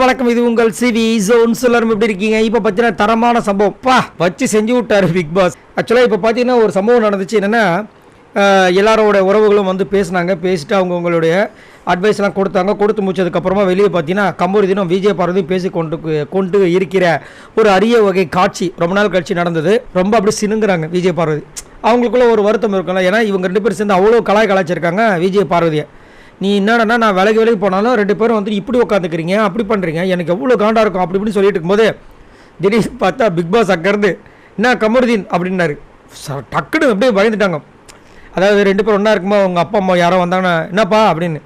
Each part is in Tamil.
வணக்கம். இது உங்கள் சிவி ஜோன். எல்லாரும் எப்படி இருக்கீங்க? இப்போ பார்த்தீங்கன்னா தரமான சம்பவம் வச்சு செஞ்சு விட்டாரு பிக் பாஸ். ஆக்சுவலாக இப்போ பார்த்தீங்கன்னா ஒரு சம்பவம் நடந்துச்சு. என்னென்னா எல்லாரோட உறவுகளும் வந்து பேசிட்டு அவங்களுடைய அட்வைஸ்லாம் கொடுத்து முடிச்சதுக்கப்புறமா வெளியே பார்த்தீங்கன்னா கமருதீனும் விஜய் பார்வதி பேசி கொண்டு இருக்கிற ஒரு அரிய வகை காட்சி ரொம்ப நாள் கழிச்சு நடந்தது. ரொம்ப அப்படி சினுங்குறாங்க விஜய் பார்வதி. அவங்களுக்குள்ள ஒரு வருத்தம் இருக்கும்ல, ஏன்னா இவங்க 2 பேரும் சேர்ந்து அவ்வளோ கலாய்ச்சிருக்காங்க விஜய் பார்வதியை. நீ என்னடனா நான் விலைக்கு போனாலும் 2 பேரும் வந்து இப்படி உட்காந்துக்கிறீங்க, அப்படி பண்ணுறீங்க, எனக்கு எவ்வளோ காண்டாக இருக்கும் அப்படி இப்படின்னு சொல்லிட்டு இருக்கும்போது திடீர்னு பார்த்தா பிக் பாஸ் அங்கேருந்து என்ன கமருதீன் அப்படின்னாரு. டக்குன்னு அப்படியே பயந்துட்டாங்க. அதாவது 2 பேரும் ஒன்றா இருக்கும்போது அவங்க அப்பா அம்மா யாரோ வந்தாங்கன்னா என்னப்பா அப்படின்னு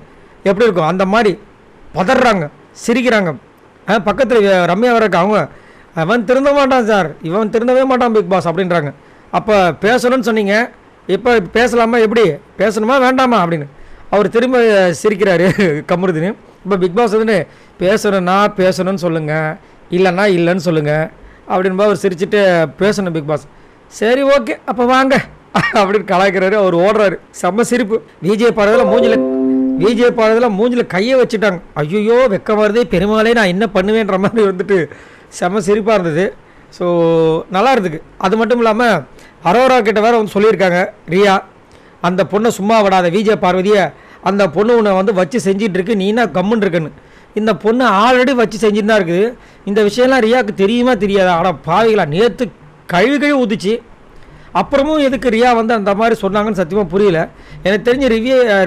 எப்படி இருக்கும் அந்த மாதிரி பதறாங்க, சிரிக்கிறாங்க. பக்கத்தில் ரம்யா வர அவங்க அவன் திருந்த மாட்டான் சார், இவன் திருந்தவே மாட்டான் பிக் பாஸ் அப்படின்றாங்க. அப்போ பேசணும்னு சொன்னீங்க, இப்போ பேசலாமா, எப்படி பேசணுமா வேண்டாமா அப்படின்னு அவர் திரும்ப சிரிக்கிறாரு கமருதீன். இப்போ பிக் பாஸ் வந்து பேசணும்னா பேசணும்னு சொல்லுங்கள், இல்லைன்னா இல்லைன்னு சொல்லுங்கள் அப்படின்பா அவர் சிரிச்சுட்டு பேசணும் பிக் பாஸ். சரி ஓகே அப்போ வாங்க அப்படின்னு கலாய்க்கிறாரு. அவர் ஓடுறாரு. செம்ம சிரிப்பு. விஜய் பாடுறதுல மூஞ்சில் கையை வச்சுட்டாங்க. ஐயோ வெக்கம் வருதே பெருமாளே, நான் என்ன பண்ணுவேன்ற மாதிரி வந்துட்டு செம்ம சிரிப்பாக இருந்தது. ஸோ நல்லா இருந்துக்கு. அது மட்டும் இல்லாமல் அரோரா கிட்ட வேறு வந்து சொல்லியிருக்காங்க ரியா, அந்த பொண்ணை சும்மா விடாத விஜய் பார்வதியை, அந்த பொண்ணு உன்னை வந்து வச்சு செஞ்சிட்ருக்கு, நீ என்ன கம்முன்னு இருக்குன்னு. இந்த பொண்ணு ஆல்ரெடி வச்சு செஞ்சுட்டு தான் இருக்குது. இந்த விஷயம்லாம் ரியாவுக்கு தெரியுமா தெரியாதா? ஆனால் பாவிகளா, நேற்று கழுவி ஊதிச்சு. அப்புறமும் எதுக்கு ரியா வந்து அந்த மாதிரி சொன்னாங்கன்னு சத்தியமாக புரியல. எனக்கு தெரிஞ்ச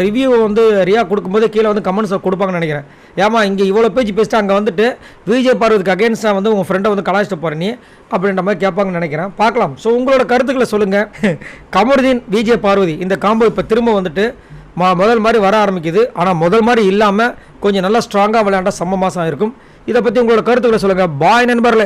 ரிவ்யூ வந்து ரியா கொடுக்கும்போது கீழே வந்து கமெண்ட்ஸை கொடுப்பாங்கன்னு நினைக்கிறேன். ஏமா இங்கே இவ்வளோ பேச்சு பேசிட்டு அங்கே வந்துட்டு விஜய் பார்வதிக்கு அகேன்ஸ்டாக வந்து உங்கள் ஃப்ரெண்டை வந்து கலாய்ச்சிட்டு போகிற நீ அப்படின்ற மாதிரி கேட்பாங்கன்னு நினைக்கிறேன். பார்க்கலாம். ஸோ உங்களோட கருத்துக்களை சொல்லுங்கள். கமருதீன் விஜய் பார்வதி இந்த காம்போ இப்போ திரும்ப வந்துட்டு முதல் மாதிரி வர ஆரம்பிக்குது. ஆனால் முதல் மாதிரி இல்லாமல் கொஞ்சம் நல்லா ஸ்ட்ராங்காக விளையாண்டா செம்ம மாதம் இருக்கும். இதை பற்றி உங்களோட கருத்துக்களை சொல்லுங்கள். பாய் நண்பர்களே.